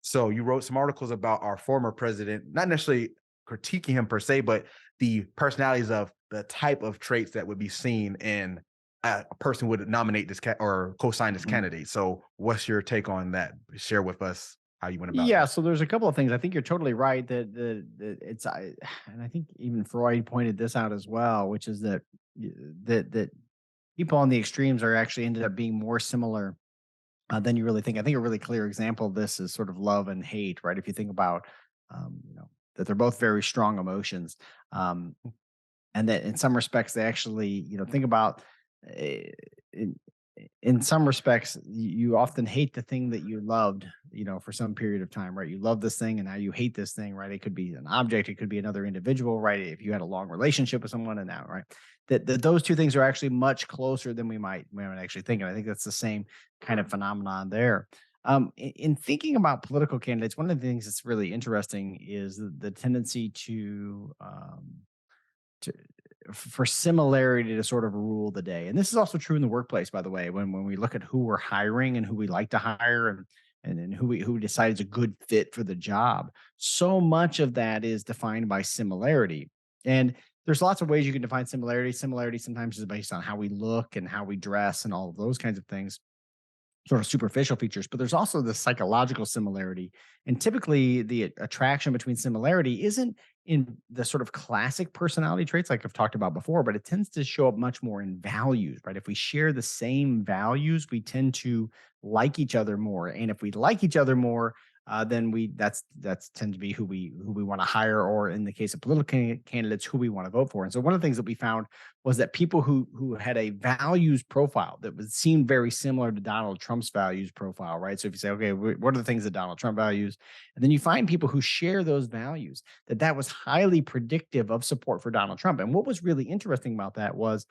So you wrote some articles about our former president, not necessarily critiquing him per se, but the personalities of the type of traits that would be seen in a person who would nominate this or co-sign this Mhm. candidate. So what's your take on that? Share with us how you went about Yeah, that. so there's a couple of things. I think you're totally right that it's and I think even Freud pointed this out as well, which is that that people on the extremes are actually ended up being more similar than you really think. I think a really clear example of this is sort of love and hate, right? If you think about, that they're both very strong emotions, um, and that in some respects they actually, think about, uh, in in some respects you often hate the thing that you loved, for some period of time, right? You love this thing and now you hate this thing, right? It could be an object, it could be another individual, right? If you had a long relationship with someone and now, right, that those two things are actually much closer than we might actually think. And I think that's the same kind of phenomenon there. In thinking about political candidates, one of the things that's really interesting is the tendency to for similarity to sort of rule the day. And this is also true in the workplace, by the way, when we look at who we're hiring and who we like to hire, and then who we decide is a good fit for the job. So much of that is defined by similarity. And there's lots of ways you can define similarity. Similarity sometimes is based on how we look and how we dress and all of those kinds of things, sort of superficial features, but there's also the psychological similarity. And typically, the attraction between similarity isn't in the sort of classic personality traits like I've talked about before, but it tends to show up much more in values, right? If we share the same values, we tend to like each other more. And if we like each other more, then that's tend to be who we want to hire, or in the case of political candidates, who we want to vote for. And so one of the things that we found was that people who had a values profile that was seemed very similar to Donald Trump's values profile, right? So if you say, okay, what are the things that Donald Trump values, and then you find people who share those values, that was highly predictive of support for Donald Trump. And what was really interesting about that was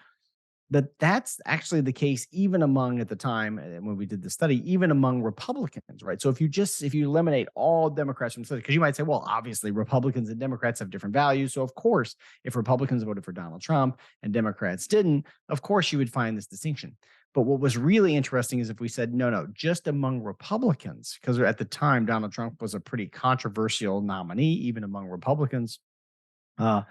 that's actually the case even among, at the time, when we did the study, even among Republicans, right? So if you eliminate all Democrats from the study, because you might say, well, obviously Republicans and Democrats have different values. So of course, if Republicans voted for Donald Trump and Democrats didn't, of course you would find this distinction. But what was really interesting is if we said, no, no, just among Republicans, because at the time Donald Trump was a pretty controversial nominee, even among Republicans. Uh,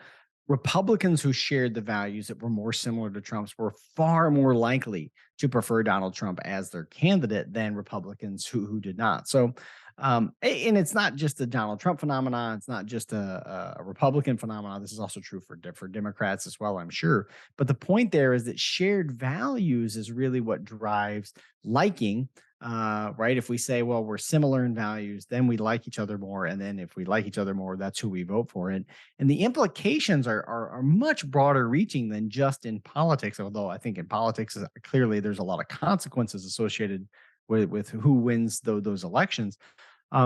Republicans who shared the values that were more similar to Trump's were far more likely to prefer Donald Trump as their candidate than Republicans who did not. So, and it's not just a Donald Trump phenomenon. It's not just a Republican phenomenon. This is also true for Democrats as well, I'm sure. But the point there is that shared values is really what drives liking, right? If we say, well, we're similar in values, then we like each other more. And then if we like each other more, that's who we vote for. And the implications are much broader reaching than just in politics, although I think in politics, clearly there's a lot of consequences associated with who wins those elections.